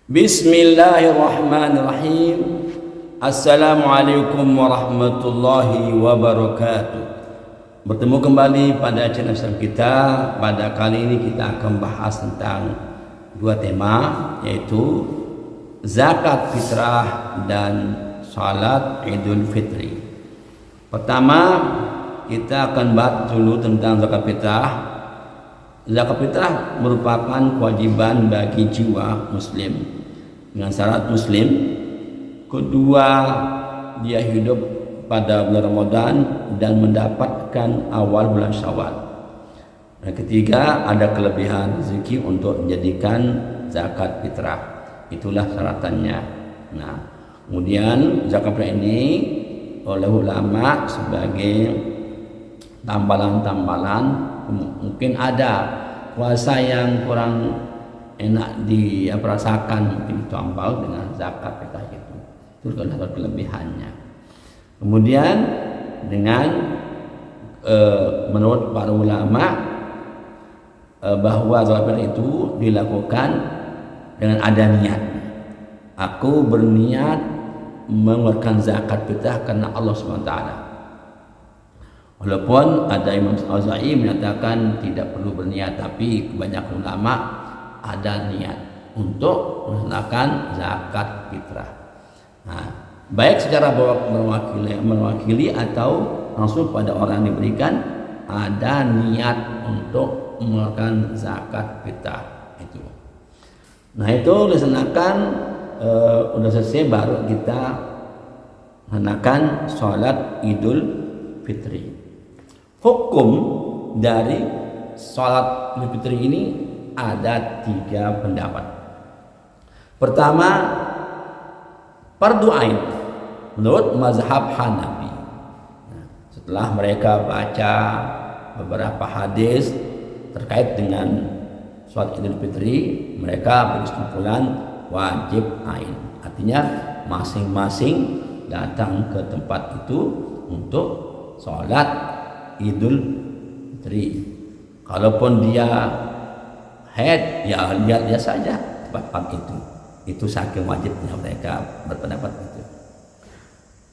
Bismillahirrahmanirrahim. Assalamualaikum warahmatullahi wabarakatuh. Bertemu kembali pada channel kita. Pada kali ini kita akan bahas tentang dua tema, yaitu zakat fitrah dan salat Idul Fitri. Pertama, kita akan bahas dulu tentang zakat fitrah. Zakat fitrah merupakan kewajiban bagi jiwa muslim dengan syarat muslim. Kedua, dia hidup pada bulan Ramadan dan mendapatkan awal bulan Syawal. Dan ketiga, ada kelebihan rezeki untuk menjadikan zakat fitrah. Itulah syaratannya. Nah, kemudian zakat fitrah ini oleh ulama sebagai tambalan-tambalan. Mungkin ada puasa yang kurang enak dirasakan, mungkin tambal dengan zakat fitrah itu adalah kelebihannya. Kemudian dengan menurut para ulama bahwa zakat fitrah itu dilakukan dengan ada niat. Aku berniat mengeluarkan zakat fitrah karena Allah SWT. Walaupun ada Imam Al-Auza'i menyatakan tidak perlu berniat, tapi kebanyakan ulama ada niat untuk melaksanakan zakat fitrah. Nah, baik secara mewakili atau langsung pada orang yang diberikan, ada niat untuk mengeluarkan zakat fitrah itu. Nah, itu dilaksanakan udah selesai, baru kita melaksanakan sholat Idul Fitri. Hukum dari sholat Idul Fitri ini ada 3 pendapat. Pertama, fardu ain menurut mazhab Hanafi. Nah, setelah mereka baca beberapa hadis terkait dengan sholat Idul Fitri, mereka berkesimpulan wajib ain. Artinya masing-masing datang ke tempat itu untuk sholat Idul Fitri. Kalaupun dia haid, ya lihat dia saja tempat itu. Itu saking wajibnya mereka berpendapat itu.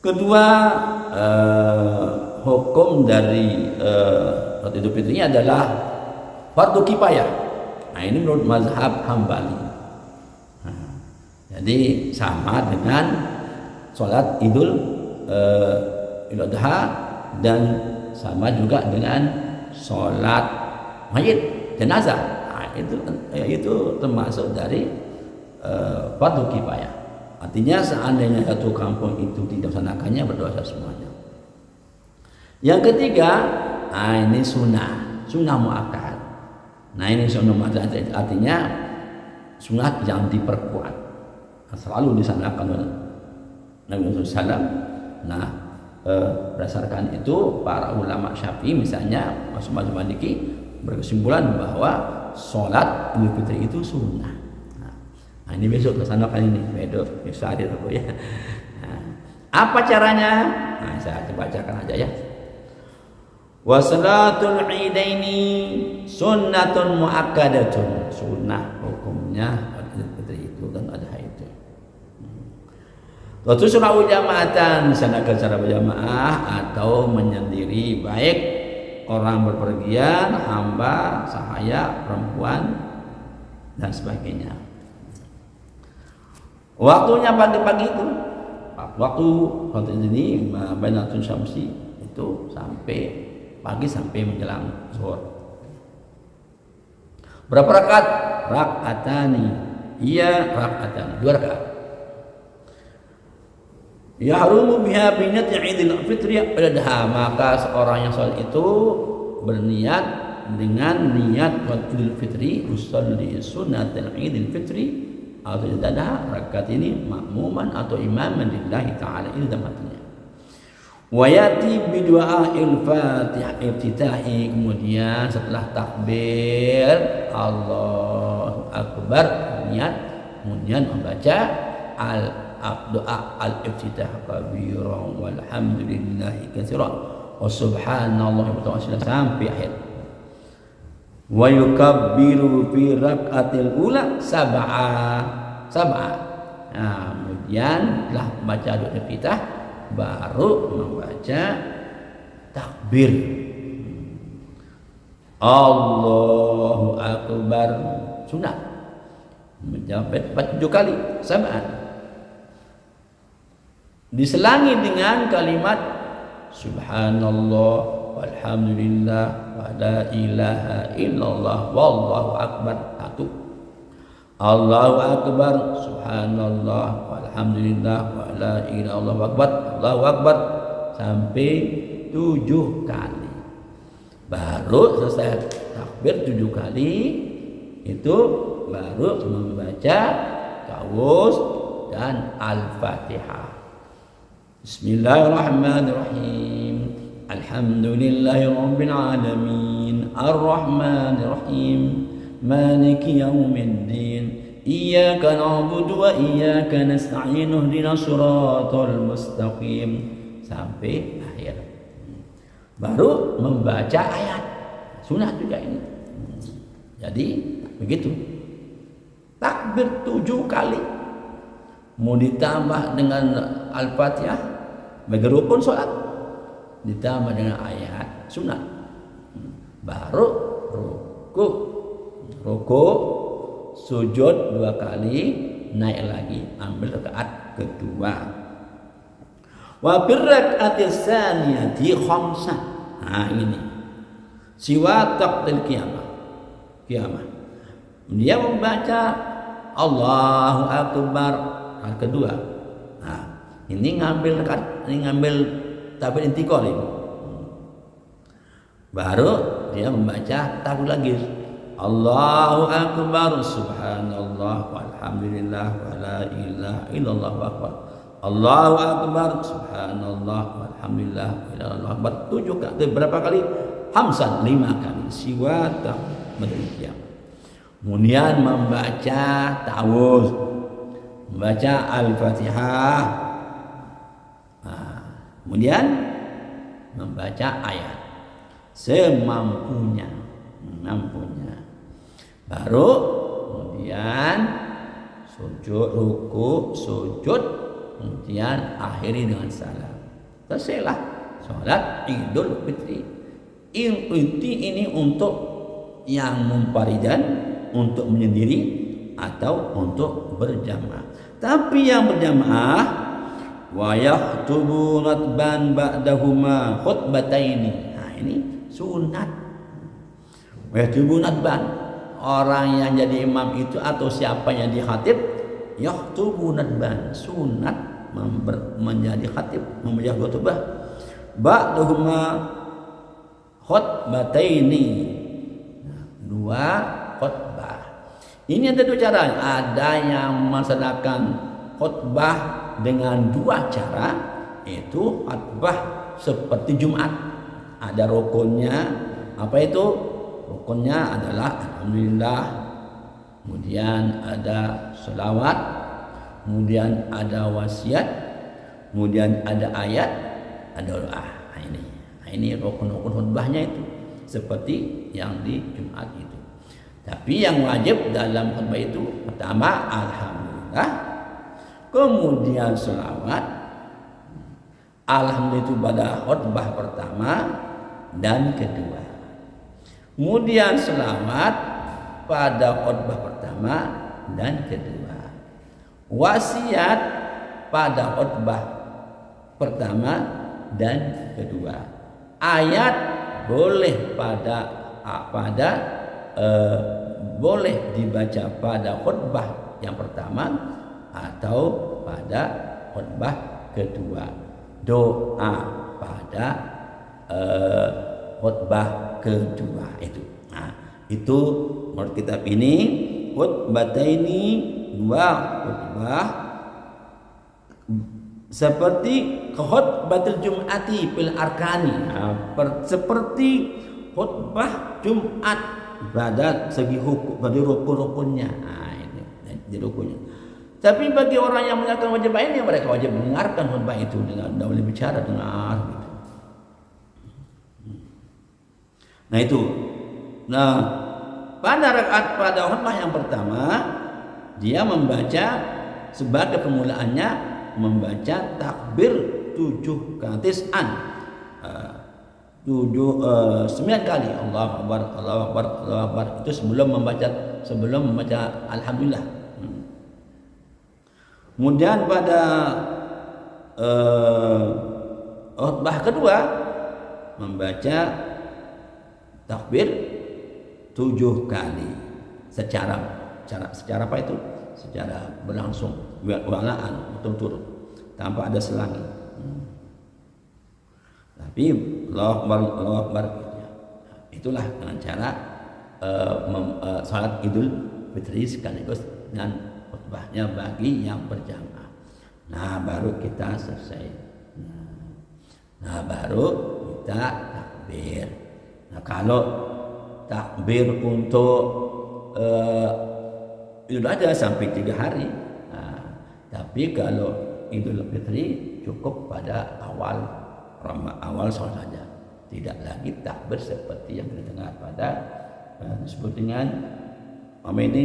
Kedua, hukum dari sholat Idul Fitri ini adalah fardu kifayah. Nah, ini menurut mazhab Hambali. Nah, jadi sama dengan sholat Idul Adha dan sama juga dengan sholat mayit jenazah. Itu termasuk dari fardu kifayah. Artinya seandainya satu kampung itu tidak melaksanakannya, berdosa semuanya. Yang ketiga, ini sunnah muakkad. Nah, ini sunnah muakkad artinya sunnah yang diperkuat, selalu disanakan oleh Nabi SAW. Nah, berdasarkan itu para ulama Syafi'i misalnya mazhab Maliki berkesimpulan bahwa sholat Idul Fitri itu sunnah. Nah, ini besok kesanakan ini, besok hadir aku ya. Nah, apa caranya? Nah, saya bacakan aja ya. Wa salatul idaini sunnatun muakkadatun. Sunnah hukumnya Idul Fitri itu dan adha itu. Waktu surau jamaatan, disanakan secara berjamaah atau menyendiri, baik orang berpergian, hamba, sahaya, perempuan, dan sebagainya. Waktunya pagi-pagi itu, waktu ini Bainatun Syamsi itu sampai pagi sampai menjelang zuhur. Berapa rakaat? Rakatani. Iya, rakatani, 2 rakaat. Yahrumu biha binati Idul Fitri adha, maka seorang yang sholat itu berniat dengan niat Idul Fitri, usolli sunnatul Idul Fitri atau adha, rakaat ini makmuman atau imaman lillahi ta'ala, ini tempatnya. Wa yati bi du'ail Fatihah iftitahi, kemudian setelah takbir Allahu Akbar niat, kemudian membaca doa al-iftitah kabiran walhamdulillahi katsiran wa subhanallah wa ta'ala sampai akhir. Wa yukabbiru fi rak'atil ula sab'a sab'a. Nah, kemudian telah membaca doa iftitah baru membaca takbir. Allahu akbar sunat. Menjawab 7 kali sab'an. Diselangi dengan kalimat subhanallah walhamdulillah wa la ilaha illallah wallahu akbar 1. Allahu akbar subhanallah walhamdulillah wa la ilaha illallah akbar Allahu akbar sampai 7 kali. Baru selesai takbir 7 kali itu baru membaca ta'awudz dan al-fatihah. Bismillahirrahmanirrahim. Alhamdulillahirabbil alamin. Arrahmanirrahim. Maliki yaumiddin. Iyyaka na'budu wa iyyaka nasta'in. Ihdinas shiratal mustaqim sampai akhir. Baru membaca ayat. Sunat juga ini. Jadi begitu. Takbir 7 kali. Mau ditambah dengan Al-Fatihah bagi rukun sholat, ditambah dengan ayat sunat. Baru ruku, sujud 2 kali, naik lagi, ambil rakaat kedua. Wa birrakatis tsaniyati khamsah. Nah ini. Siwa taqdil qiyamah. Dia membaca Allahu akbar kedua. Nah, ini ngambil takbir intiqal ini. Baru dia membaca takbir lagi. Allahu akbar subhanallah walhamdulillah wa la ilaha illallah akbar. Allahu akbar subhanallah walhamdulillah wa la ilaha akbar 7 kali. Berapa kali? Hamsan 5 kali. Siwa takbir. Kemudian membaca ta'awudz, membaca al-fatihah, kemudian membaca ayat semampunya. Baru kemudian sujud, ruku, sujud, kemudian akhiri dengan salam. Selesailah sholat Idul Fitri. Inti ini untuk yang munfaridan, untuk menyendiri atau untuk berjamaah. Tapi yang berjamaah wa yaktubu natban ba'dahuma khutbataini. Nah ini sunat. Wa yaktubu natban, orang yang jadi imam itu atau siapa yang jadi khatib, yaktubu natban, sunat menjadi khatib, membaca khutbah ba'dahuma khutbataini. 2 khutbah. Ini ada 2 cara. Ada yang melaksanakan khutbah dengan 2 cara, itu khutbah seperti Jumat. Ada rukunnya. Apa itu? Rukunnya adalah alhamdulillah. Kemudian ada selawat. Kemudian ada wasiat. Kemudian ada ayat, ada doa. Nah ini rukun-rukun khutbahnya itu. Seperti yang di Jumat itu. Tapi yang wajib dalam khutbah itu pertama alhamdulillah, kemudian selawat. Alhamdulillah itu pada khutbah pertama dan kedua. Kemudian selawat pada khutbah pertama dan kedua. Wasiat pada khutbah pertama dan kedua. Ayat boleh boleh dibaca pada khutbah yang pertama atau pada khutbah kedua. Doa pada khutbah kedua itu. Nah, itu menurut kitab ini khutbataini, 2 khutbah seperti khutbatul Jum'ati fil arkani. Nah, seperti khutbah Jumat pada segi hukum, pada rukun-rukunnya. Nah, ini jadi rukunnya. Tapi bagi orang yang menjalankan wajib ini, mereka wajib mendengarkan khutbah itu dengan boleh bicara, dengar gitu. Nah itu. Nah, pada rakaat pada khutbah yang pertama dia membaca sebagai permulaannya membaca takbir 7 kali tis'an. 9 kali Allahu Akbar, Allahu Akbar, Allahu Akbar, itu sebelum membaca alhamdulillah. Kemudian pada khutbah kedua membaca takbir 7 kali secara apa itu? Secara berlangsung, walaan turut tanpa ada selangi. Tapi Allahu Akbar, Allahu Akbar. Itulah dengan cara salat Idul Fitri sekaligus dengan khutbahnya bagi yang berjamaah. Nah, baru kita selesai. Nah, baru kita takbir. Nah, kalau takbir untuk Idul Adha sampai 3 hari. Nah, tapi kalau Idul Fitri cukup pada awal sholat saja, tidak lagi takbir seperti yang kita dengar pada disebut dengan ini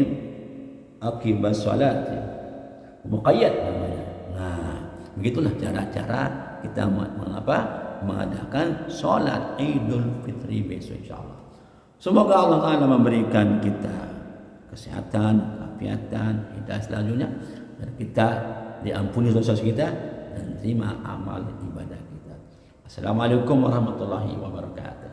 akibat sholat muqayyad namanya. Nah, begitulah cara-cara kita mengadakan sholat Idul Fitri besok insyaallah. Semoga Allah Ta'ala memberikan kita kesehatan, keafiatan, hidayah selanjutnya, dan kita diampuni dosa kita dan terima amal ibadah kita. Assalamualaikum warahmatullahi wabarakatuh.